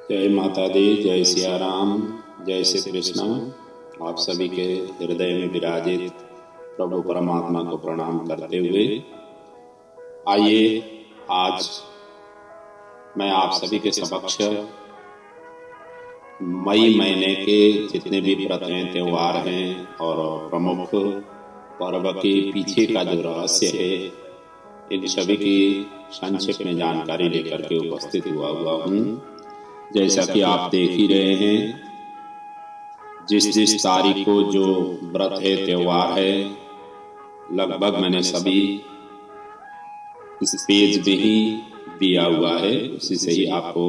जय माता दी, जय सिया राम, जय श्री कृष्ण। आप सभी के हृदय में विराजित प्रभु परमात्मा को प्रणाम करते हुए आइए आज मैं आप सभी के समक्ष मई महीने के जितने भी व्रत हैं, त्योहार हैं और प्रमुख पर्व के पीछे का जो रहस्य है, इन सभी की संक्षेप में जानकारी लेकर के उपस्थित हुआ हूँ। जैसा कि आप देख ही रहे हैं, जिस तारीख को जो व्रत है, त्योहार है, लगभग मैंने सभी इस पेज में ही दिया हुआ है। उसी से ही आपको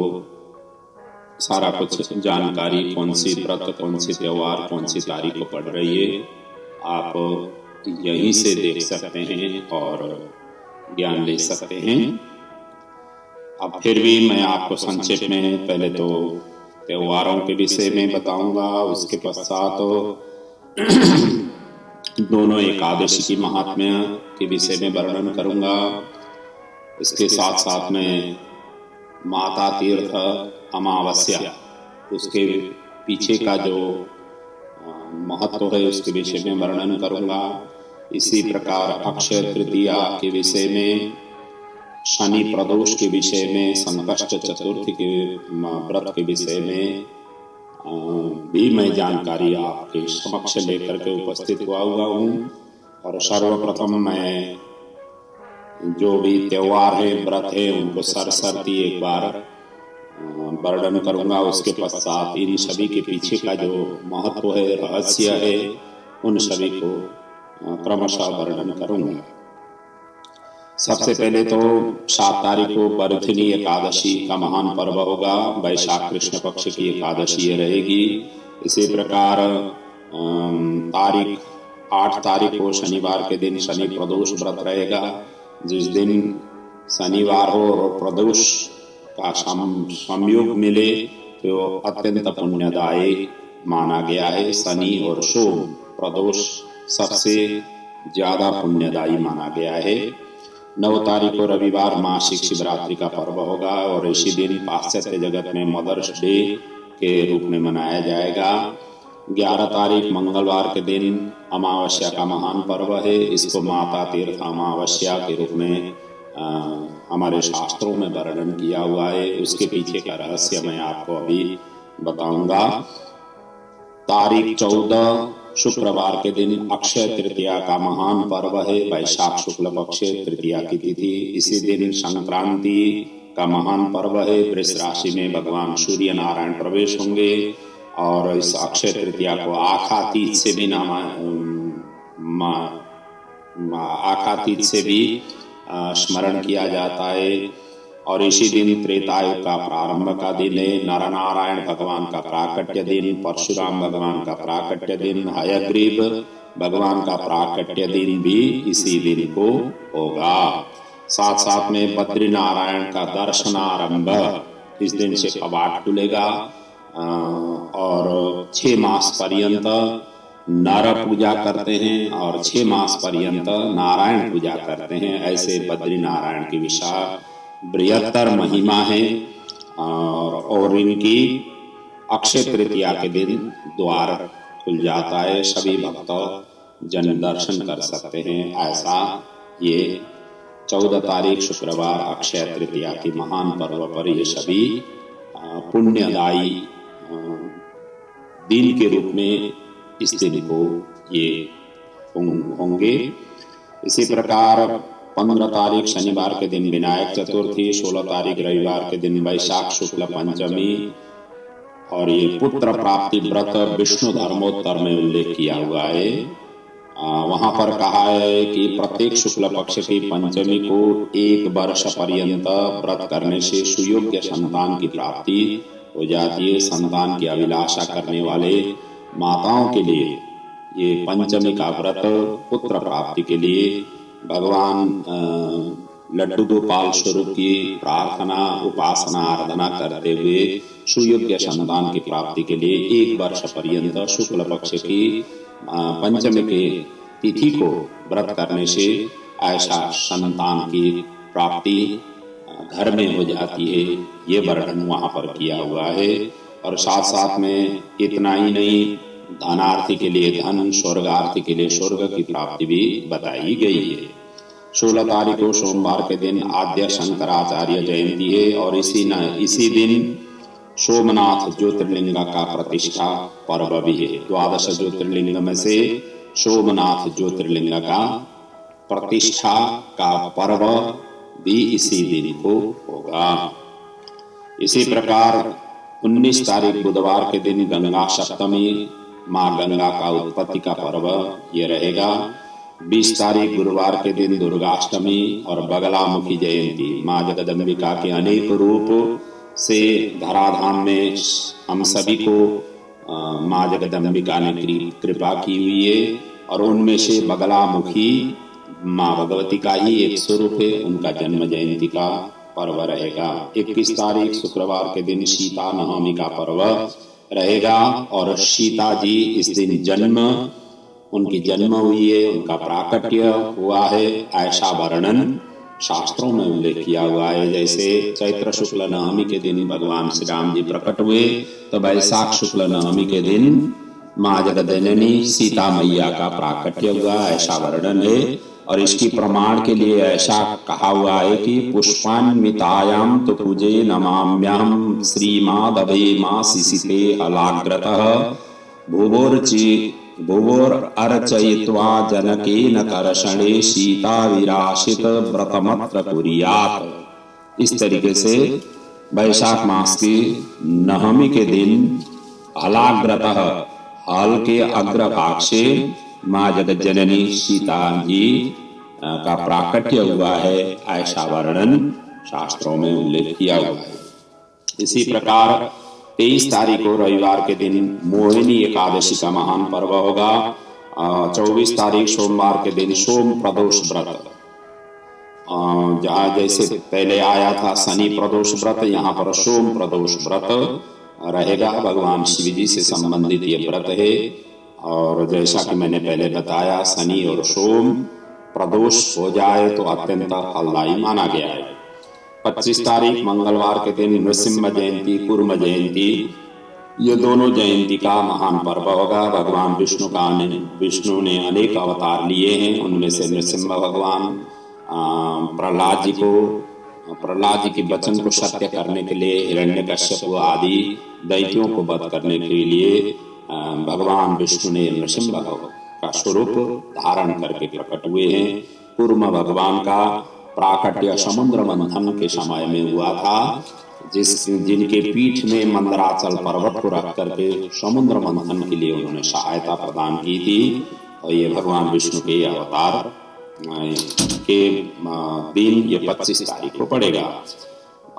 सारा कुछ जानकारी, कौन सी व्रत, कौन सी त्योहार, कौन सी तारीख को पड़ रही है, आप यहीं से देख सकते हैं और ज्ञान ले सकते हैं। अब फिर भी मैं आपको संक्षेप में पहले तो त्योहारों के विषय में बताऊंगा, उसके पश्चात दोनों एकादशी की महात्म्य के विषय में वर्णन करूंगा। इसके साथ साथ में माता तीर्थ अमावस्या, उसके पीछे का जो महत्व है उसके विषय में वर्णन करूंगा। इसी प्रकार अक्षय तृतीया के विषय में, शनि प्रदोष के विषय में, संकष्ट चतुर्थी के व्रत के विषय में भी मैं जानकारी आपके समक्ष लेकर के उपस्थित हुआ हूँ। और सर्वप्रथम मैं जो भी त्योहार है, व्रत है, उनको सरसरती एक बार वर्णन करूंगा। उसके पश्चात इन सभी के पीछे का जो महत्व है, रहस्य है, उन सभी को क्रमशः वर्णन करूंगा। सबसे पहले तो 7 तारीख को बरथिनी एकादशी का महान पर्व होगा। वैशाख कृष्ण पक्ष की एकादशी ये रहेगी। इसी प्रकार 8 तारीख को शनिवार के दिन शनि प्रदोष व्रत रहेगा। जिस दिन शनिवार हो और प्रदोष का संयोग मिले तो अत्यंत पुण्यदायी माना गया है। शनि और सोम प्रदोष सबसे ज्यादा पुण्यदायी माना गया है। 9 तारीख को रविवार मासिक शिवरात्रि का पर्व होगा और इसी दिन पाश्चात्य जगत में मदर्स डे के रूप में मनाया जाएगा। 11 तारीख मंगलवार के दिन अमावस्या का महान पर्व है। इसको माता तीर्थ अमावस्या के रूप में हमारे शास्त्रों में वर्णन किया हुआ है। उसके पीछे का रहस्य मैं आपको अभी बताऊंगा। तारीख 14 शुक्रवार के दिन अक्षय तृतीया का महान पर्व है। वैशाख शुक्ल पक्ष तृतीया की तिथि। इसी दिन संक्रांति का महान पर्व है। वृष राशि में भगवान सूर्य नारायण प्रवेश होंगे और इस अक्षय तृतीया को आखातीत से भी आखातीत से भी स्मरण किया जाता है। और इसी दिन त्रेतायुग का प्रारंभ का दिन है। नरनारायण भगवान का प्राकट्य दिन, परशुराम भगवान का प्राकट्य दिन, हयग्रीव भगवान का प्राकट्य दिन भी इसी दिन को होगा। साथ साथ में बद्री नारायण का दर्शनारंभ इस दिन से कवाट खुलेगा और 6 मास पर्यंत नर पूजा करते हैं और 6 मास पर्यंत नारायण पूजा करते हैं। ऐसे बद्री नारायण की विशाल बृहत्तर महिमा है। और इनकी अक्षय तृतीया के दिन द्वार खुल जाता है, सभी भक्त जन दर्शन कर सकते हैं। ऐसा ये 14 तारीख शुक्रवार अक्षय तृतीया की महान पर्व पर ये सभी पुण्यदायी दिन के रूप में इस दिन को ये होंगे। इसी प्रकार 15 तारीख शनिवार के दिन विनायक चतुर्थी, 16 तारीख रविवार के दिन वैशाख शुक्ल पंचमी। और ये पुत्र प्राप्ति व्रत विष्णु धर्मोत्तर में उल्लेख किया हुआ है। वहां पर कहा है कि प्रत्येक शुक्ल पक्ष की पंचमी को 1 वर्ष पर्यंत व्रत करने से सुयोग्य संतान की प्राप्ति हो जाती है। संतान की अभिलाषा करने वाले माताओं के लिए ये पंचमी का व्रत पुत्र प्राप्ति के लिए भगवान लड्डू गोपाल स्वरूप की प्रार्थना, उपासना, आराधना करते हुए सुयोग्य संतान की प्राप्ति के लिए 1 वर्ष पर्यंत शुक्ल पक्ष की पंचमी के तिथि को व्रत करने से ऐसा संतान की प्राप्ति घर में हो जाती है, ये वर्णन वहाँ पर किया हुआ है। और साथ साथ में इतना ही नहीं, धनार्थी के लिए धन, स्वर्गार्थी के लिए स्वर्ग की प्राप्ति भी बताई गई है। 16 तारीख को सोमवार के दिन आद्य शंकराचार्य जयंती है और इसी दिन सोमनाथ ज्योतिर्लिंग का प्रतिष्ठा पर्व भी है। 12 ज्योतिर्लिंग में से सोमनाथ ज्योतिर्लिंग का प्रतिष्ठा का पर्व भी इसी दिन को होगा। इसी प्रकार 19 तारीख बुधवार के दिन गंगा सप्तमी, माँ गंगा का उत्पत्ति का पर्व ये रहेगा। 20 तारीख गुरुवार के दिन दुर्गाष्टमी और बगलामुखी जयंती, माँ जगदम्बिका के अनेक रूप से धराधाम में हम सभी को माँ जगदम्बिका ने कृपा की हुई है और उनमें से बगलामुखी माँ भगवती का ही एक स्वरूप है, उनका जन्म जयंती का पर्व रहेगा। 21 तारीख शुक्रवार के दिन सीता नवमी का पर्व रहेगा और सीता जी इस दिन उनकी जन्म हुई है, उनका प्राकट्य हुआ है, ऐसा वर्णन शास्त्रों में उल्लेख किया हुआ है। जैसे चैत्र शुक्ल नवमी के दिन भगवान श्री राम जी प्रकट हुए, तो वैशाख शुक्ल नवमी के दिन माँ जगदजननी सीता मैया का प्राकट्य हुआ, ऐसा वर्णन है। और इसकी प्रमाण के लिए ऐसा कहा हुआ है कि पुष्पान्वितायां तो पूजे नमाम्यहं श्रीमादभे मां शिशिते हलाग्रतः भुवोर अर्चयित्वा जनकेन कर्षणे सीता विराशित व्रतमत्र कुर्यात्। इस तरीके से वैशाख मास की नवमी के दिन हलाग्रतः, हल के अग्रभाग से माँ जगज्जननी सीता जी का प्राकट्य हुआ है, ऐसा वर्णन शास्त्रों में उल्लेख किया हुआ है। इसी प्रकार 23 तारीख को रविवार के दिन मोहिनी एकादशी का महान पर्व होगा। 24 तारीख सोमवार के दिन सोम प्रदोष व्रत, जहाँ जैसे पहले आया था शनि प्रदोष व्रत, यहाँ पर सोम प्रदोष व्रत रहेगा। भगवान शिव जी से संबंधित ये व्रत है और जैसा कि मैंने पहले बताया, शनि और सोम प्रदोष हो जाए तो अत्यंत फलदायी माना गया है। 25 तारीख मंगलवार के दिन नृसिंह जयंती, कूर्म जयंती, ये दोनों जयंती का महान पर्व होगा। भगवान विष्णु ने अनेक अवतार लिए हैं, उनमें से नृसिंह भगवान प्रहलाद जी के वचन को सत्य करने के लिए हिरण्यकश्यप आदि दैत्यों को वध करने के लिए भगवान विष्णु ने नृसिंह का स्वरूप धारण करके प्रकट हुए हैं। कूर्म भगवान का प्राकट्य समुद्र मंथन के समय में हुआ था, जिनके पीठ में मंदराचल पर्वत को रख करके समुद्र मंथन के लिए उन्होंने सहायता प्रदान की थी। और ये भगवान विष्णु के अवतार के दिन ये 25 तारीख को पड़ेगा।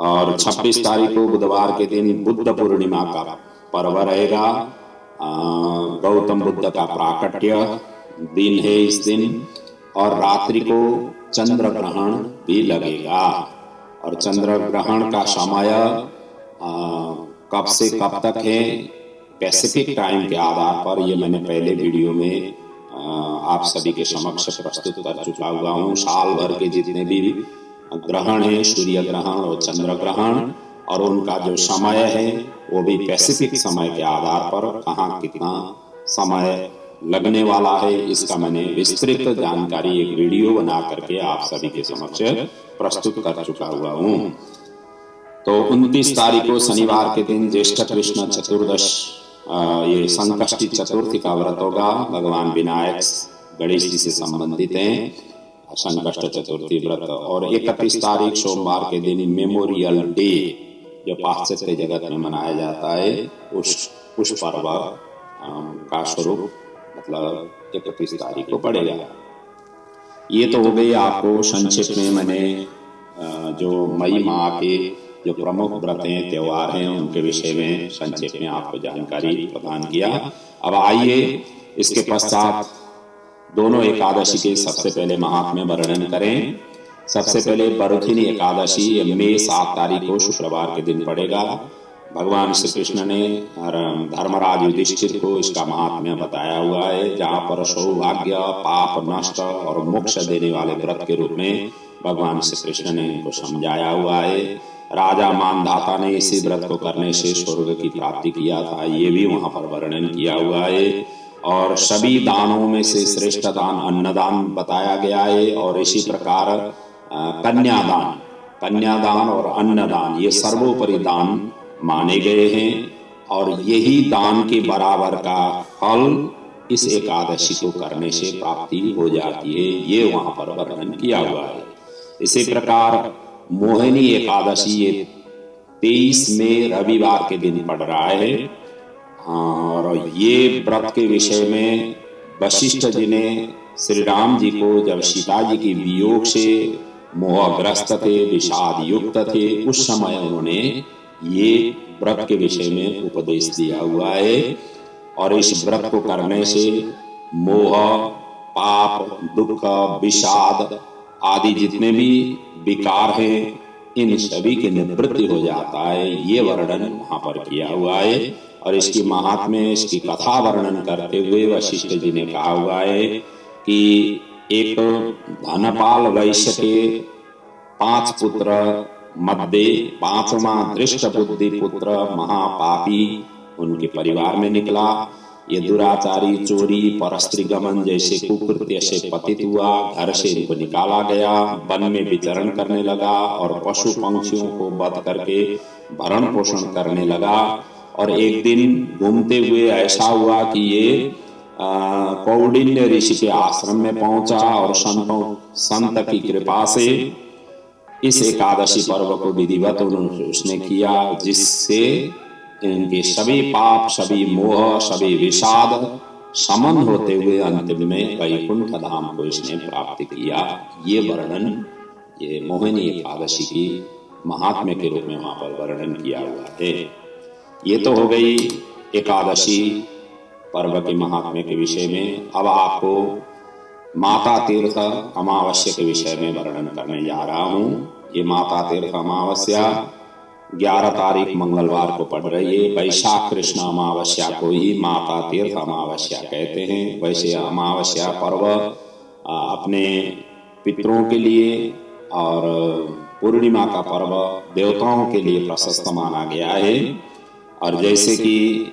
और 26 तारीख को बुधवार के दिन बुद्ध पूर्णिमा का पर्व रहेगा। गौतम बुद्ध का प्राकट्य दिन है इस दिन, और रात्रि को चंद्र ग्रहण भी लगेगा। और चंद्र ग्रहण का समय कब से कब तक है, पैसिफिक टाइम के आधार पर ये मैंने पहले वीडियो में आप सभी के समक्ष प्रस्तुत कर चुका हुआ हूँ। साल भर के जितने भी ग्रहण है, सूर्य ग्रहण और चंद्र ग्रहण, और उनका जो समय है वो भी पैसिफिक समय के आधार पर कहाँ कितना समय लगने वाला है, इसका मैंने विस्तृत जानकारी एक वीडियो बना करके आप सभी के समक्ष प्रस्तुत कर चुका हुआ हूँ। तो 29 तारीख को शनिवार के दिन ज्येष्ठ कृष्ण चतुर्दश, ये संकष्टी चतुर्थी का व्रत होगा। भगवान विनायक गणेश जी से संबंधित हैं संकष्ट चतुर्थी व्रत। और 31 तारीख सोमवार के दिन मेमोरियल डे, जो पाश्चात्य जगत में मनाया जाता है, उस पर्व का स्वरूप मतलब 31 तारीख को पड़ेगा। ये तो हो गई आपको संक्षेप में मैंने जो मई माह के जो प्रमुख व्रत हैं, त्योहार हैं, उनके विषय में संक्षेप में आपको जानकारी प्रदान किया। अब आइए इसके पश्चात दोनों एकादशी के सबसे पहले महात्म्य वर्णन करें। सबसे पहले बरुथिनी एकादशी मई 7 तारीख को शुक्रवार के दिन पड़ेगा। भगवान श्री कृष्ण ने धर्मराज युधिष्ठिर को इसका महात्म्य बताया हुआ है, जहाँ पर सौभाग्य, पाप नष्ट और मोक्ष देने वाले व्रत के रूप में भगवान श्री कृष्ण ने इनको समझाया हुआ है। राजा मानधाता ने इसी व्रत को करने से स्वर्ग की प्राप्ति किया था, ये भी वहां पर वर्णन किया हुआ है। और सभी दानों में से श्रेष्ठ दान अन्नदान बताया गया है। और इसी प्रकार कन्यादान और अन्नदान ये सर्वोपरि दान माने गए हैं। और यही दान के बराबर का फल इस एकादशी को करने से प्राप्ति हो जाती है, ये वहां पर वर्णन किया हुआ है। इसी प्रकार मोहिनी एकादशी ये 23 में रविवार के दिन पड़ रहा है। और ये व्रत के विषय में वशिष्ठ जी ने श्री राम जी को जब सीता जी की वियोग से मोहग्रस्त थे, विषाद युक्त थे, उस समय उन्होंने ये व्रत के विषय में उपदेश दिया हुआ है। और इस व्रत को करने से मोह, पाप, दुख, विषाद आदि जितने भी विकार हैं, इन सभी की निवृत्ति हो जाता है, ये वर्णन वहां पर किया हुआ है। और इसकी महात्म्य, इसकी कथा वर्णन करते हुए वशिष्ठ जी ने कहा हुआ है कि एक धनपाल वैश्य के 5 पुत्र मध्य 5वां दृष्ट बुद्धि पुत्र महापापी उनके परिवार में निकला। ये दुराचारी, चोरी, परस्त्री गमन जैसे कुकृत्य से पतित हुआ, घर से इनको निकाला गया, वन में विचरण करने लगा और पशु पंक्षियों को वध करके भरण पोषण करने लगा। और एक दिन घूमते हुए ऐसा हुआ कि ये कौंडिन्य ऋषि के आश्रम में पहुंचा और संत की कृपा से इस एकादशी पर्व को विधिवत उसने किया, जिससे इनके सभी पाप, सभी मोह, सभी विषाद समन होते हुए अंतिम में वैकुंठ धाम को इसने प्राप्त किया। ये वर्णन ये मोहिनी एकादशी की महात्म्य के रूप में वहां पर वर्णन किया हुआ है। ये तो हो गई एकादशी पर्व के महात्म्य के विषय में। अब आपको माता तीर्थ अमावस्या के विषय में वर्णन करने जा रहा हूँ। ये माता तीर्थ अमावस्या 11 तारीख मंगलवार को पड़ रही है। वैशाख कृष्ण अमावस्या को ही माता तीर्थ अमावस्या कहते हैं। वैसे अमावस्या पर्व अपने पितरों के लिए और पूर्णिमा का पर्व देवताओं के लिए प्रशस्त माना गया है। और जैसे कि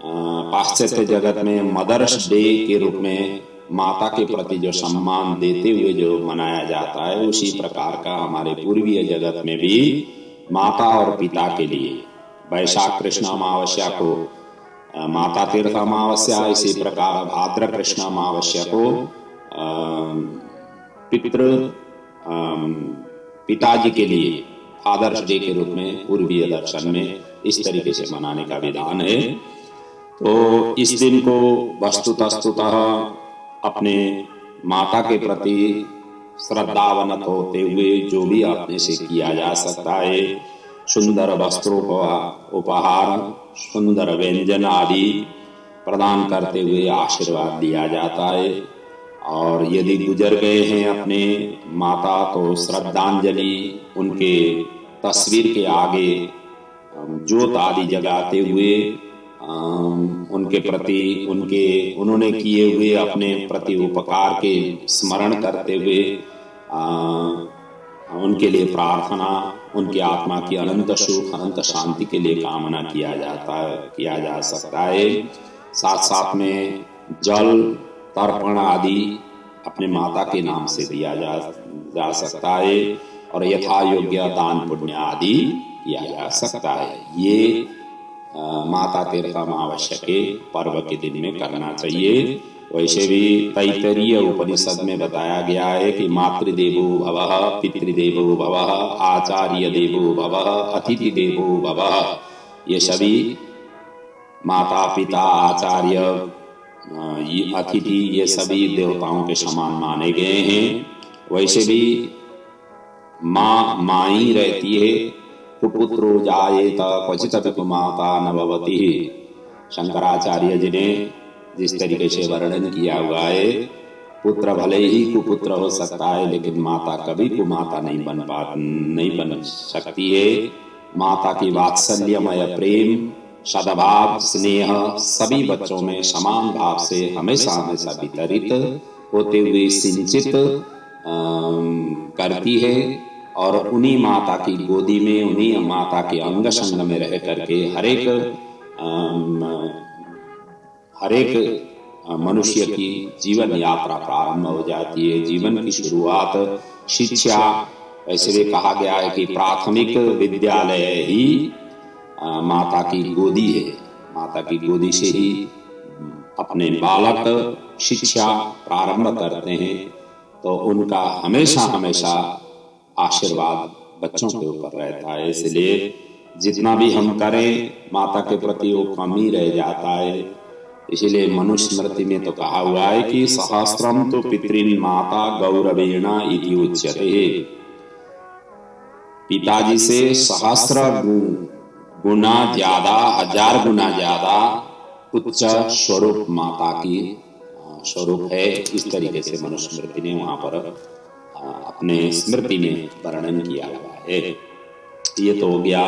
पाश्चात्य जगत में मदर्स डे के रूप में माता के प्रति जो सम्मान देते हुए जो मनाया जाता है, उसी प्रकार का हमारे पूर्वीय जगत में भी माता और पिता के लिए वैशाख कृष्ण अमावस्या को माता तीर्थ अमावस्या, इसी प्रकार भाद्र कृष्ण अमावस्या को पिताजी के लिए फादर्स डे के रूप में पूर्वीय दर्शन में इस तरीके से मनाने का विधान है। तो इस दिन को वस्तुतः अपने माता के प्रति श्रद्धावनत होते हुए जो भी अपने से किया जा सकता है, सुंदर वस्त्रों का उपहार, सुंदर व्यंजन आदि प्रदान करते हुए आशीर्वाद दिया जाता है। और यदि गुजर गए हैं अपने माता तो श्रद्धांजलि उनके तस्वीर के आगे ज्योत आदि जगाते हुए उनके प्रति उन्होंने किए हुए अपने प्रति उपकार के स्मरण करते हुए उनके लिए प्रार्थना, उनकी आत्मा की अनंत सुख, अनंत शांति के लिए कामना किया जा सकता है। साथ साथ में जल तर्पण आदि अपने माता के नाम से दिया जा सकता है और यथा योग्य दान पुण्य आदि किया जा सकता है। ये माता तीर्थ अमावस्या के पर्व के दिन में करना चाहिए। वैसे भी तैत्तरीय उपनिषद में बताया गया है कि मातृदेवो भवः, पितृदेवो भवः, आचार्य देवो भवः, अतिथि देवो भवः। ये सभी माता, पिता, आचार्य, अतिथि ये सभी देवताओं के समान माने गए हैं। वैसे भी माँ ही रहती है। कुपुत्रो जायेत क्वचित् माता न भवति। शंकराचार्य जी ने जिस तरीके से वर्णन किया हुआ है, पुत्र भले ही कुपुत्र हो सकता है लेकिन माता कभी कुमाता नहीं बन सकती है। माता की वात्सल्यमय प्रेम, सद्भाव, स्नेह सभी बच्चों में समान भाव से हमेशा वितरित होते हुए सिंचित करती है और उन्हीं माता की गोदी में, उन्हीं माता के अंग संग में रह करके हर एक मनुष्य की जीवन यात्रा प्रारंभ हो जाती है। जीवन की शुरुआत शिक्षा, वैसे भी कहा गया है कि प्राथमिक विद्यालय ही माता की गोदी है। माता की गोदी से ही अपने बालक शिक्षा प्रारंभ करते हैं, तो उनका हमेशा हमेशा आशीर्वाद बच्चों के ऊपर रहता है। इसलिए जितना भी हम करें माता के प्रति वो कम ही रह जाता है। इसीलिए मनुस्मृति में तो कहा हुआ है कि सहस्रम तो पितृन माता गौरवेणा इति उच्यते। पिताजी से सहस्र गुना ज्यादा, 1000 गुना ज्यादा उच्च स्वरूप माता की स्वरूप है। इस तरीके से मनुस्मृति ने वहां पर अपने स्मृति में वर्णन किया हुआ है। ये तो हो गया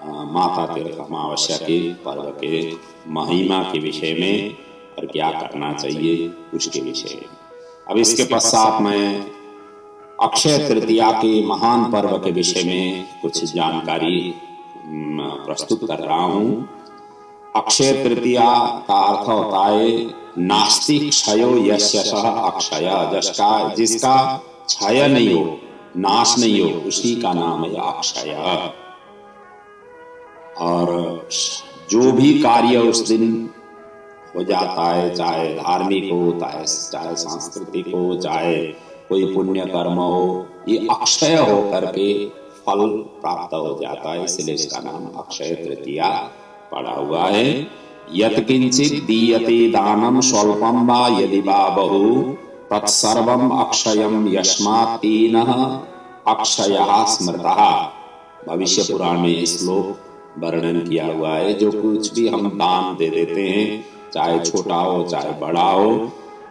माता तिलक अमावस्या के पर्व के महिमा के विषय में और क्या करना चाहिए उसके विषय में। अब इसके पश्चात मैं अक्षय तृतीया के महान पर्व के विषय में कुछ जानकारी प्रस्तुत कर रहा हूं। अक्षय तृतीया का अर्थ होता है नास्ति क्षयो यस्य सः अक्षय, जिसका क्षय नहीं हो, नाश नहीं हो, उसी का नाम है अक्षय। और जो भी कार्य उस दिन हो जाता है, चाहे धार्मिक हो, चाहे सांस्कृतिक हो, चाहे कोई पुण्य कर्म हो, ये अक्षय हो करके फल प्राप्त हो जाता है। इसलिए इसका नाम अक्षय तृतीया पड़ा हुआ है। यत्किंचित दीयते दानम स्वल्पम वा यदि वा बहु तत्सर्वम अक्षयम यस्मात् तेनः अक्षयः स्मृतः। भविष्य पुराण में इस श्लोक वर्णन किया हुआ है। जो कुछ भी हम दान दे देते हैं, चाहे छोटा हो चाहे बड़ा हो,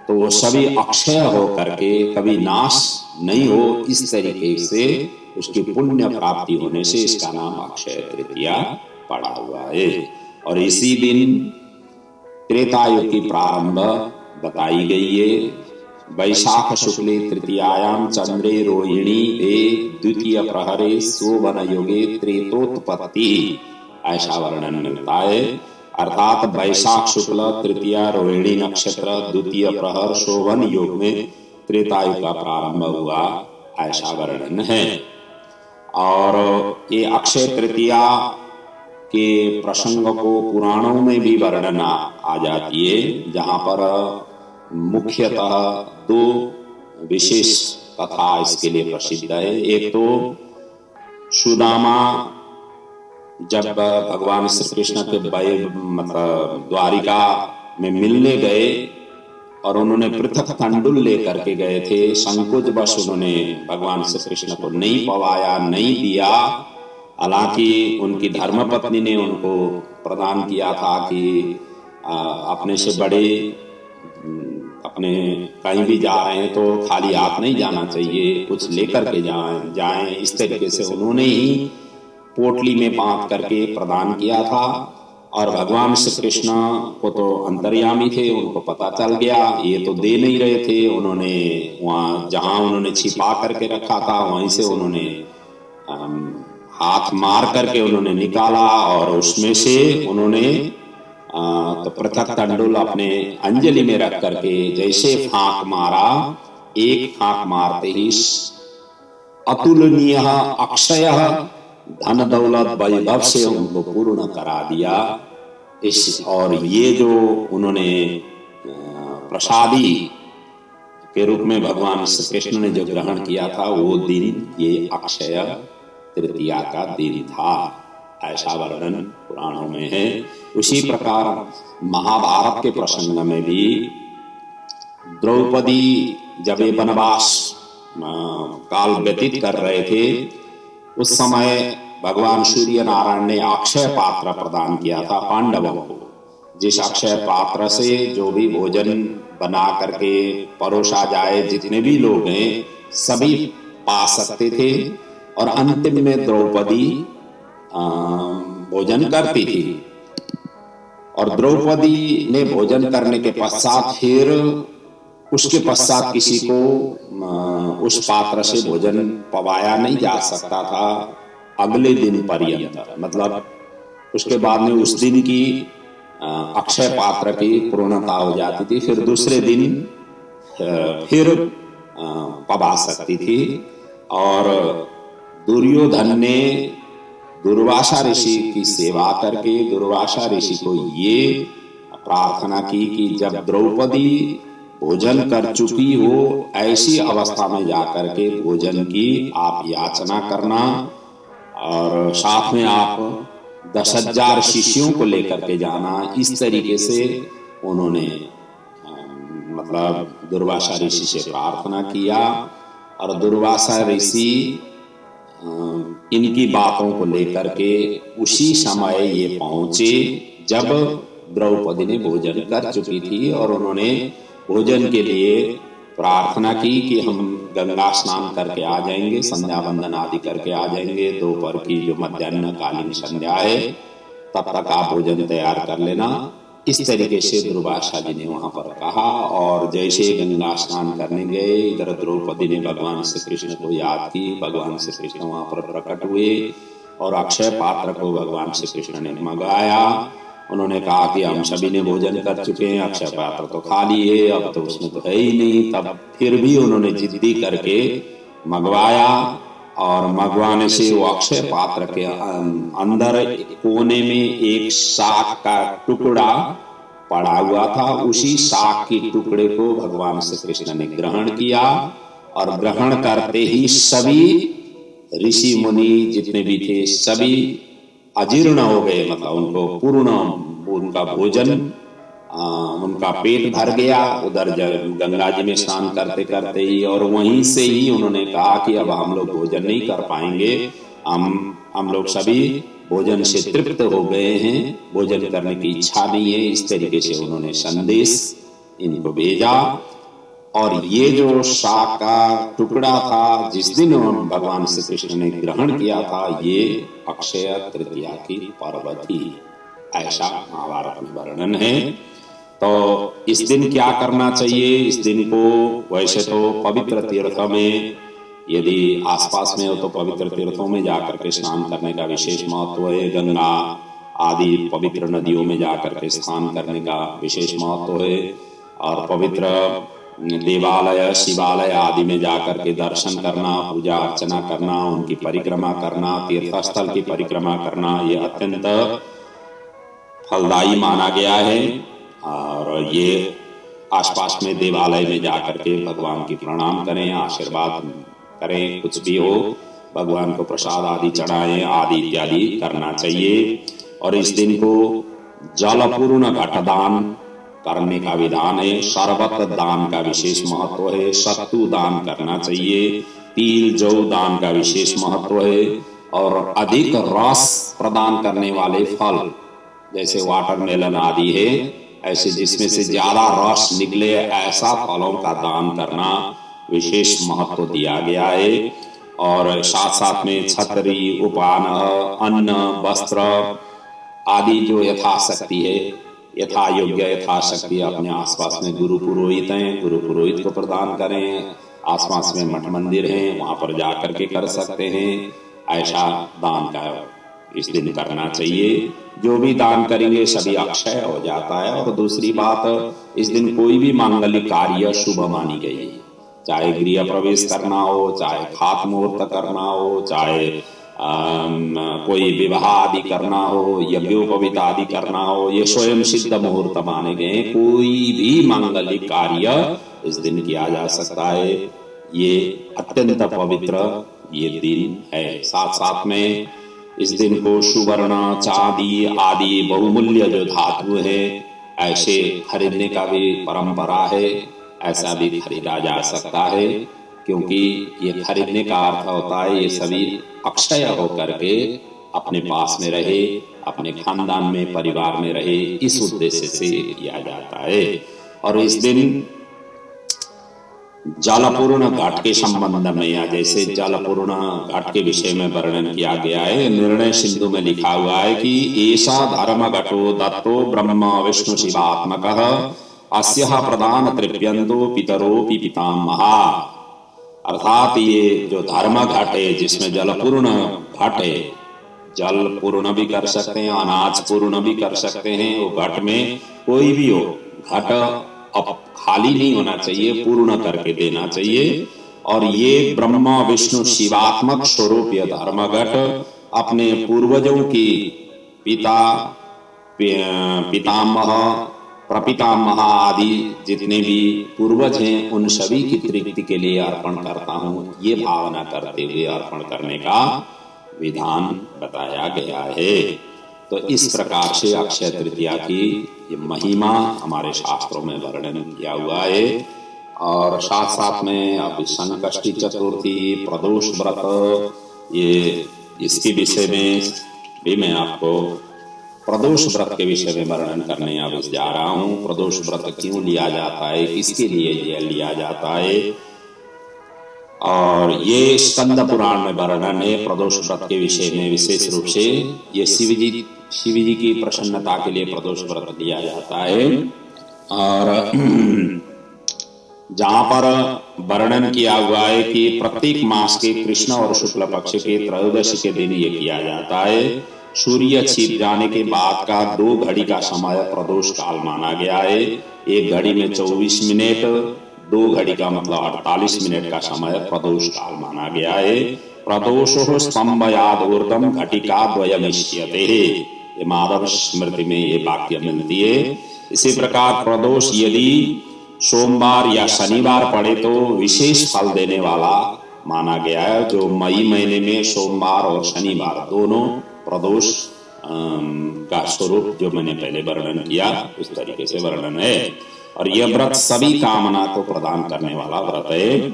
तो वो सभी अक्षय हो करके कभी नाश नहीं हो, इस तरीके से उसकी पुण्य प्राप्ति होने से इसका नाम अक्षय तृतीया पड़ा हुआ है। और इसी दिन त्रेता युग की प्रारंभ बताई गई है। वैशाख शुक्ले तृतीयायाम चंद्रे रोहिणी दे द्वितीय प्रहरे शोभन युगे त्रेतोत्पत्ति, ऐसा वर्णन मिलता है। अर्थात वैशाख शुक्ल तृतीया रोहिणी नक्षत्र द्वितीय प्रहर शोभन युग में त्रेतायुग का प्रारंभ हुआ, ऐसा वर्णन है। और ये अक्षय तृतीया के प्रसंग को पुराणों में भी वर्णन आ जाती है, जहां पर मुख्यतः 2 विशेष कथा इसके लिए प्रसिद्ध है। एक तो सुदामा जब भगवान श्री कृष्ण के मतलब द्वारिका में मिलने गए और उन्होंने पृथक तंडुल लेकर के गए थे, संकोच बस उन्होंने भगवान श्री कृष्ण को नहीं पवाया, नहीं दिया। हालांकि उनकी धर्मपत्नी ने उनको प्रदान किया था कि अपने से बड़े अपने कहीं भी जा रहे हैं तो खाली हाथ नहीं जाना चाहिए, कुछ लेकर के जाएं। इस तरीके से उन्होंने ही पोटली में बांध करके प्रदान किया था। और भगवान श्री कृष्ण को तो अंतर्यामी थे, उनको पता चल गया ये तो दे नहीं रहे थे। उन्होंने वहां जहां उन्होंने छिपा करके रखा था वहीं से उन्होंने हाथ मार करके उन्होंने निकाला और उसमें से उन्होंने तो पृथक तंडुल अपने अंजलि में रख करके जैसे फांक मारा, एक फांक मारते ही अतुलनीय अक्षय धन दौलत वैभव से उनको पूर्ण करा दिया। और ये जो उन्होंने प्रसादी के रूप में भगवान श्री कृष्ण ने जो ग्रहण किया था, वो दिन ये अक्षय तृतीया का दिन था, ऐसा वर्णन पुराणों में है। उसी प्रकार महाभारत के प्रसंग में भी द्रौपदी जब ये वनवास काल व्यतीत कर रहे थे, उस समय भगवान सूर्य नारायण ने अक्षय पात्र प्रदान किया था पांडवों को। जिस अक्षय पात्र से जो भी भोजन बना करके परोसा जाए, जितने भी लोग हैं सभी पा सकते थे। और अंतिम में द्रौपदी भोजन करती थी। और द्रौपदी ने भोजन करने के पश्चात फिर उसके पश्चात किसी को उस पात्र से भोजन पवाया नहीं जा सकता था अगले दिन पर्यंत। मतलब उसके बाद में उस दिन की अक्षय पात्र की पूर्णता हो जाती थी, फिर दूसरे दिन फिर पवा सकती थी। और दुर्योधन ने दुर्वासा ऋषि की सेवा करके दुर्वासा ऋषि को ये प्रार्थना की कि जब द्रौपदी भोजन कर चुकी हो ऐसी अवस्था में जाकर के भोजन की आप याचना करना, और साथ में आप 10,000 शिष्यों को लेकर के जाना। इस तरीके से उन्होंने मतलब दुर्वासा ऋषि से प्रार्थना किया, और दुर्वासा ऋषि इनकी बातों को लेकर के उसी समय ये पहुंचे जब द्रौपदी ने भोजन कर चुकी थी, और उन्होंने भोजन के लिए प्रार्थना की कि हम गंगा स्नान करके आ जाएंगे, संध्या वंदन आदि करके आ जाएंगे, दोपहर की जो मध्याह्न कालीन संध्या है तब तक आप भोजन तैयार कर लेना। इस तरीके से दुर्वासा जी ने वहां पर कहा। और जैसे गंगा स्नान करने गए, इधर द्रौपदी ने भगवान श्री कृष्ण को याद की, भगवान श्री कृष्ण वहां पर प्रकट हुए और अक्षय पात्र को भगवान श्री कृष्ण ने मंगाया। उन्होंने कहा कि हम सभी ने भोजन कर चुके हैं, अक्षय पात्र तो खाली है, अब तो उसमें तो है ही नहीं। तब फिर भी उन्होंने जिद्दी करके मंगवाया, और मंगवाने से वो अक्षय पात्र के अंदर कोने में एक शाक का टुकड़ा पड़ा हुआ था। उसी शाक के टुकड़े को भगवान श्री कृष्ण ने ग्रहण किया, और ग्रहण करते ही सभी ऋषि मुनि जितने भी थे सभी अजीर्ण हो गए। मतलब उनको पूर्ण उनका भोजन उनका पेट भर गया उधर गंगा जी में स्नान करते करते ही। और वहीं से ही उन्होंने कहा कि अब हम लोग भोजन नहीं कर पाएंगे, हम लोग सभी भोजन से तृप्त हो गए हैं, भोजन करने की इच्छा नहीं है। इस तरीके से उन्होंने संदेश इनको भेजा। और ये जो शाक का टुकड़ा था जिस दिन भगवान श्री कृष्ण ने ग्रहण किया था, ये अक्षय तृतीया की पर्व थी, ऐसा महाभारत में वर्णन है। तो इस दिन क्या करना चाहिए? इस दिन को वैसे तो पवित्र तीर्थ में यदि आसपास में हो तो पवित्र तीर्थों में जाकर के स्नान करने का विशेष महत्व है। गंगा आदि पवित्र नदियों में जाकर के स्नान करने का विशेष महत्व है। और पवित्र देवालय शिवालय आदि में जाकर के दर्शन करना, पूजा अर्चना करना, उनकी परिक्रमा करना, तीर्थस्थल की परिक्रमा करना, ये अत्यंत फलदायी माना गया है। और ये आसपास में देवालय में जाकर के भगवान की प्रणाम करें, आशीर्वाद करें, कुछ भी हो भगवान को प्रसाद आदि चढ़ाएं आदि इत्यादि करना चाहिए। और इस दिन को जलपूर्ण घटदान करने का विधान है। शरबत दान का विशेष महत्व है। सत्तू दान करना चाहिए। तिल जौ दान का विशेष महत्व है। और अधिक रस प्रदान करने वाले फल जैसे वाटरमेलन आदि है, ऐसे जिसमें से ज्यादा रस निकले ऐसा फलों का दान करना विशेष महत्व दिया गया है। और साथ साथ में छतरी, उपान, अन्न, वस्त्र आदि जो यथाशक्ति है, यथा योग्य यथाशक्ति अपने आसपास में गुरु पुरोहित हैं, गुरु पुरोहित को प्रदान करें। आसपास में मठ मंदिर हैं, वहां पर जाकर के कर सकते हैं। ऐसा दान का इस दिन करना चाहिए। जो भी दान करेंगे सभी अक्षय हो जाता है। और दूसरी बात, इस दिन कोई भी मांगलिक कार्य शुभ मानी गई है, चाहे गृह प्रवेश करना हो, चाहे खात मुहूर्त करना हो, चाहे कोई विवाह आदि करना हो, यज्ञोपवीत आदि करना हो, ये स्वयं सिद्ध मुहूर्त माने गए। कोई भी मांगलिक कार्य इस दिन किया जा सकता है। ये अत्यंत पवित्र ये दिन है। साथ साथ में इस दिन को सुवर्ण, चांदी आदि बहुमूल्य जो धातु है ऐसे खरीदने का भी परंपरा है। ऐसा भी खरीदा जा सकता है, क्योंकि ये खरीदने का अर्थ होता है ये सभी अक्षय होकर के अपने पास में रहे, अपने खानदान में, परिवार में रहे, इस उद्देश्य से किया जाता है। और इस दिन जलपूर्ण घाट के संबंध में, या जैसे जलपूर्ण घाट के विषय में वर्णन किया गया है, निर्णय सिंधु में लिखा हुआ है कि ऐसा धर्म घटो दत्तो ब्रह्म विष्णु शिवात्मक अस्यः प्रदान तृप्यंतो पितरोपि पितामहा। अर्थात ये जो धर्म घट है जिसमें जलपूर्ण घट है, जल पूर्ण भी कर सकते हैं, अनाज पूर्ण भी कर सकते हैं, वो घट में कोई भी हो, घट अब खाली नहीं होना चाहिए, पूर्ण करके देना चाहिए। और ये ब्रह्मा विष्णु शिवात्मक स्वरूप ये धर्म घट अपने पूर्वजों की पिता पितामह प्रपितामह आदि जितने भी पूर्वज हैं उन सभी की तृप्ति के लिए अर्पण करता हूँ, ये भावना करते हुए अर्पण करने का विधान बताया गया है। तो इस प्रकार से अक्षय तृतीया की ये महिमा हमारे शास्त्रों में वर्णन किया हुआ है। और साथ साथ में अब संकष्टी चतुर्थी, प्रदोष व्रत, ये इसके विषय में भी मैं आपको प्रदोष व्रत के विषय में वर्णन करने अब जा रहा हूँ। प्रदोष व्रत क्यों लिया जाता है, किसके लिए ये लिया जाता है, और ये स्कंद पुराण में वर्णन है प्रदोष व्रत के विषय में। विशेष रूप से ये शिव जी की प्रसन्नता के लिए प्रदोष व्रत लिया जाता है। और जहाँ पर वर्णन किया हुआ है कि प्रत्येक मास के कृष्ण और शुक्ल पक्ष के त्रयोदशी के दिन ये किया जाता है। सूर्य छिप जाने के बाद का 2 घड़ी का समय प्रदोष काल माना गया है। 1 घड़ी में 24 मिनट, 2 घड़ी का मतलब 48 मिनट का समय प्रदोष काल माना गया है। प्रदोषो स्तंभयाद ऊर्ध्वं घटिका द्वयमिष्यते, ये माधव स्मृति में ये वाक्य मिलती है। इसी प्रकार प्रदोष यदि सोमवार या शनिवार पड़े तो विशेष फल देने वाला माना गया है। जो मई महीने में सोमवार और शनिवार दोनों प्रदोष का स्वरूप जो मैंने पहले वर्णन किया उस तरीके से वर्णन है। और यह व्रत सभी कामना को प्रदान करने वाला व्रत है।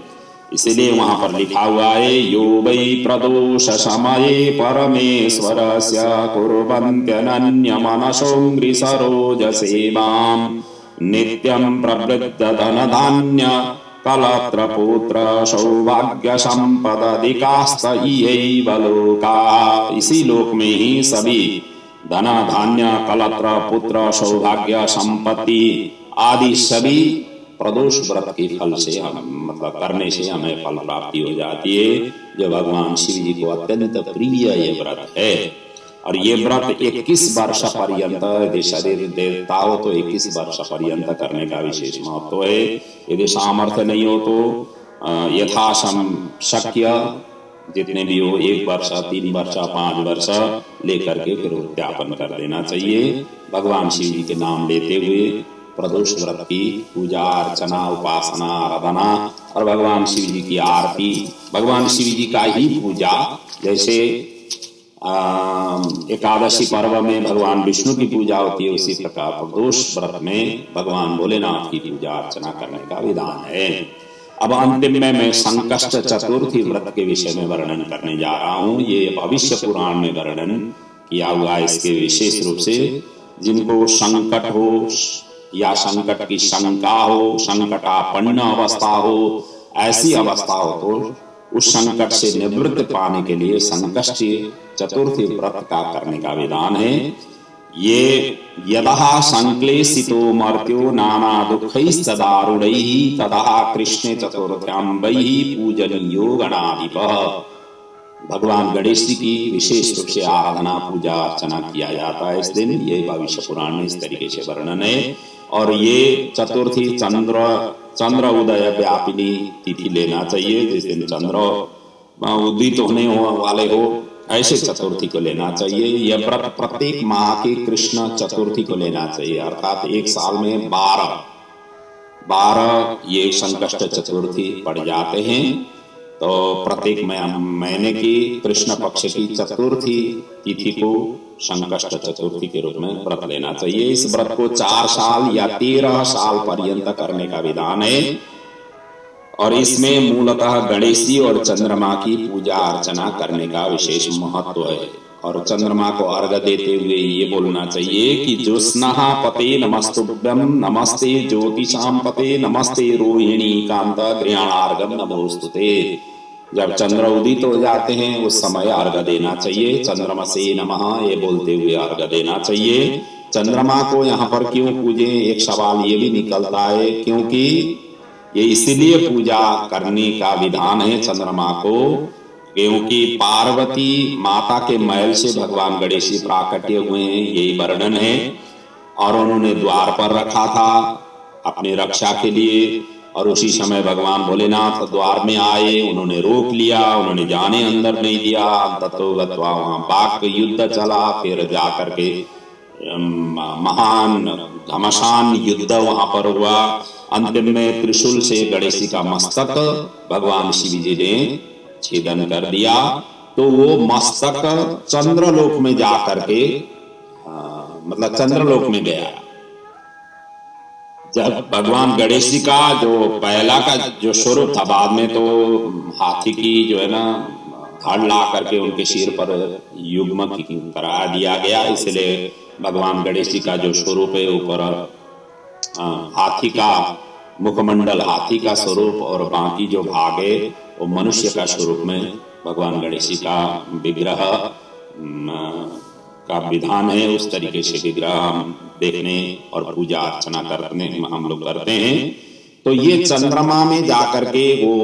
इसीलिए वहां पर लिखा हुआ है, यो वै प्रदोष समये परमेश्वरस्य कुर्वन्त्यनन्य मनसोऽङ्घ्रि सरोजसेवाम् नित्यं प्रवृद्ध धन धान्य कलत्र पुत्र सौभाग्य संपदादिकास्त इयैव लोका। इसी लोक में ही सभी धन धान्य कलत्र पुत्र सौभाग्य संपत्ति आदि सभी प्रदोष व्रत के फल से हम मतलब करने से हमें फल प्राप्ति हो जाती है, जो भगवान शिव जी को अत्यंत प्रिय ये व्रत है। और ये व्रत 21 वर्ष पर्यंत यदि शरीर देवता हो तो 21 वर्ष पर्यंत करने का विशेष महत्व है। यदि सामर्थ्य नहीं हो तो यथासम शक्य जितने भी हो 1 वर्ष, 3 वर्ष, 5 वर्ष लेकर के फिर उद्यापन कर देना चाहिए। भगवान शिव जी के नाम लेते हुए प्रदोष व्रत की पूजा अर्चना उपासना आराधना और भगवान शिव जी की आरती, भगवान शिव जी का ही पूजा, जैसे एकादशी पर्व में भगवान विष्णु की पूजा होती है, उसी प्रकार प्रदोष व्रत में भगवान भोलेनाथ की पूजा अर्चना करने का विधान है। अब अंतिम में मैं संकष्ट चतुर्थी व्रत के विषय में वर्णन करने जा रहा हूँ। ये भविष्य पुराण में वर्णन किया हुआ है। इसके विशेष रूप से जिनको संकट हो या संकट की शंका हो, संकटापन्न अवस्था हो, ऐसी अवस्था हो तो उस संकट से निवृत्ति पाने के लिए संकष्टी चतुर्थी व्रत का करने का विधान है। ये यदः संक्लेशितो मर्त्यो नाना दुःखैस्तदारुणैः तदा कृष्णे चतुर्थ्यां वै पूजनीयो गणाधिपः। भगवान गणेश जी की विशेष रूप से आराधना पूजा अर्चना किया जाता है इस दिन। ये भविष्य पुराण में इस तरीके से वर्णन है। और ये चतुर्थी चंद्र उदय व्यापिनी तिथि लेना चाहिए। जिस दिन चंद्र उदित होने वाले हो ऐसे चतुर्थी को लेना चाहिए। यह व्रत प्रत्येक माह की कृष्ण चतुर्थी को लेना चाहिए। अर्थात एक साल में 12 ये संकष्ट चतुर्थी पड़ जाते हैं। तो प्रत्येक महीने की कृष्ण पक्ष की चतुर्थी तिथि को संकष्ट चतुर्थी के रूप में व्रत लेना चाहिए। इस व्रत को 4 साल या 13 साल पर्यंत करने का विधान है। और इसमें मूलतः गणेश जी और चंद्रमा की पूजा अर्चना करने का विशेष महत्व है। और चंद्रमा को अर्घ्य देते हुए ये बोलना चाहिए कि ज्योत्स्ना पते नमस्तुभ्यं नमस्ते ज्योतिषां पते नमस्ते रोहिणी कांत गृहाणार्घ्यं नमोस्तुते। जब चंद्र उदित हो जाते हैं उस समय अर्घ्य देना चाहिए। चंद्रमा से नमः ये बोलते हुए अर्घ्य देना चाहिए। चंद्रमा को यहाँ पर क्यों पूजे, एक सवाल ये भी निकलता है, क्योंकि ये इसलिए पूजा करने का विधान है चंद्रमा को, क्योंकि पार्वती माता के महल से भगवान गणेश जी प्राकट्य हुए हैं, यही वर्णन है। और उन्होंने द्वार पर रखा था अपनी रक्षा के लिए, और उसी समय भगवान भोलेनाथ द्वार में आए, उन्होंने रोक लिया, उन्होंने जाने अंदर नहीं दिया। ततो गत्वा वहां वाक युद्ध चला, फिर जाकर के महान घमासान युद्ध वहां पर हुआ। अंतिम में त्रिशूल से गणेश जी का मस्तक भगवान शिव जी ने छेदन कर दिया। तो वो मस्तक चंद्रलोक में जाकर के मतलब चंद्रलोक में गया। जब भगवान गणेश जी का जो पहला का जो स्वरूप था, बाद में तो हाथी की जो है ना धड़ ला करके उनके सिर पर युग्म करा दिया गया, इसलिए भगवान गणेश जी का जो स्वरूप है ऊपर हाथी का मुखमंडल, हाथी का स्वरूप, और बाकी जो भाग है वो मनुष्य का स्वरूप में भगवान गणेश जी का विग्रह का विधान है। उस तरीके से विग्रह हम देखने और पूजा अर्चना करने हम लोग करते हैं। तो ये चंद्रमा में जाकर के वो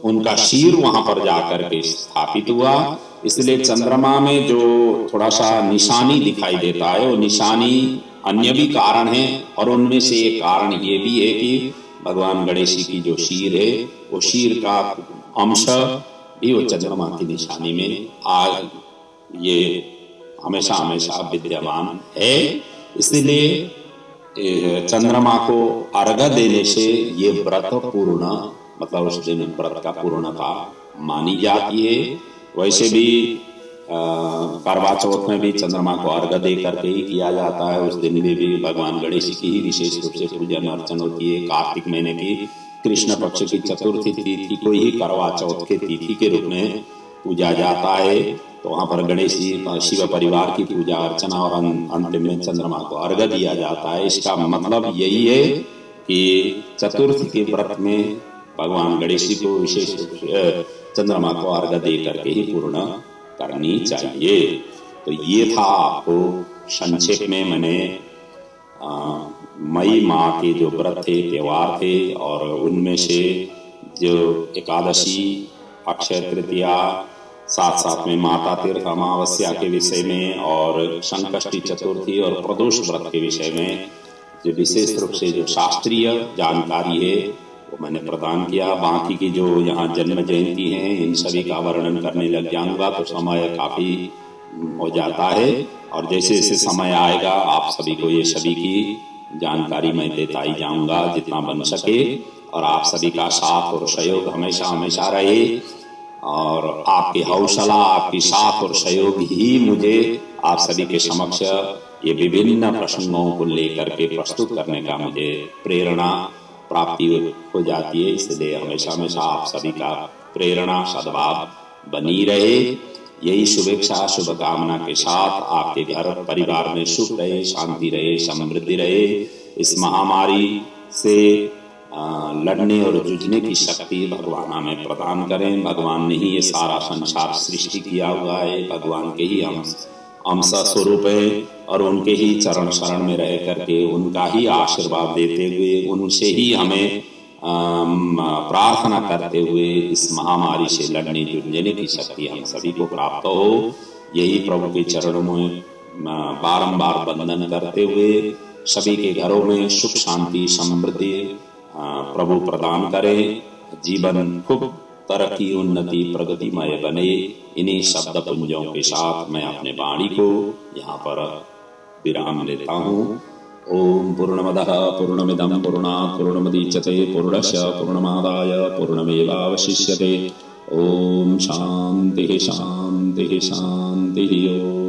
उनका शीर वहां पर जाकर के स्थापित हुआ, इसलिए चंद्रमा में जो थोड़ा सा निशानी दिखाई देता है, वो निशानी अन्य भी कारण है, और उनमें से एक कारण ये भी है कि भगवान गणेश जी की जो शीर है वो शीर का अंश भी वो चंद्रमा की निशानी में आज ये हमेशा हमेशा विद्यमान है। इसलिए चंद्रमा को अर्घ्य देने से ये व्रत पूर्ण, मतलब उस दिन व्रत का पूर्णता मानी जाती है। वैसे भी करवा चौथ में भी चंद्रमा को अर्घ्य दे करके ही किया जाता है। उस दिन में भी भगवान गणेश जी की ही विशेष रूप से पूजन अर्चन होती है। कार्तिक महीने की कृष्ण पक्ष की चतुर्थी तिथि को ही करवा चौथ के तिथि के रूप में पूजा जाता है। तो वहाँ पर गणेश जी शिव परिवार की पूजा अर्चना और अंतिम में चंद्रमा को अर्घ्य दिया जाता है। इसका मतलब यही है कि चतुर्थी के व्रत में भगवान गणेश जी को विशेष रूप से चंद्रमा को अर्घ्य दे करके ही पूर्ण करनी चाहिए। तो ये था आपको संक्षेप में मैंने मई माह के जो व्रत थे, त्योहार थे, और उनमें से जो एकादशी, अक्षय तृतीया, साथ साथ में माता तीर्थ अमावस्या के विषय में, और संकष्टी चतुर्थी और प्रदोष व्रत के विषय में जो विशेष रूप से जो शास्त्रीय जानकारी है वो मैंने प्रदान किया। बाकी की जो यहाँ जन्म जयंती है इन सभी का वर्णन करने लग जाऊंगा तो समय काफी हो जाता है, और जैसे जैसे समय आएगा आप सभी को ये सभी की जानकारी मैं देता ही जाऊंगा जितना बन सके। और आप सभी का साथ और सहयोग हमेशा हमेशा रहे, और आपकी हौसला, आपकी साथ और सहयोग ही मुझे आप सभी के समक्ष ये विभिन्न प्रसंगों को लेकर के प्रस्तुत करने का मुझे प्रेरणा प्राप्ति हो जाती है। इसलिए हमेशा हमेशा आप सभी का प्रेरणा सद्भाव बनी रहे, यही शुभेच्छा शुभकामना के साथ आपके घर परिवार में सुख रहे, शांति रहे, समृद्धि रहे। इस महामारी से लड़ने और जूझने की शक्ति भगवान हमें प्रदान करें। भगवान ने ही ये सारा संसार सृष्टि किया हुआ है, भगवान के ही अंश स्वरूप है, और उनके ही चरण शरण में रह करके उनका ही आशीर्वाद देते हुए, उनसे ही हमें प्रार्थना करते हुए इस महामारी से लड़ने जूझने की शक्ति हम सभी को प्राप्त हो, यही प्रभु के चरणों में बारंबार वंदन करते हुए सभी के घरों में सुख शांति समृद्धि प्रभु प्रदान करे, जीवन खूब तरक्की उन्नति प्रगतिमय बने। इन्हीं शब्द पुंजों के साथ मैं अपने वाणी को यहाँ पर विराम लेता हूँ। ओम पूर्णमदः पूर्णमिदं पूर्णात् पूर्णमुदच्यते पूर्णस्य पूर्णमादाय पूर्णमेवावशिष्यते। ओम शांति शांति शांति। ओम।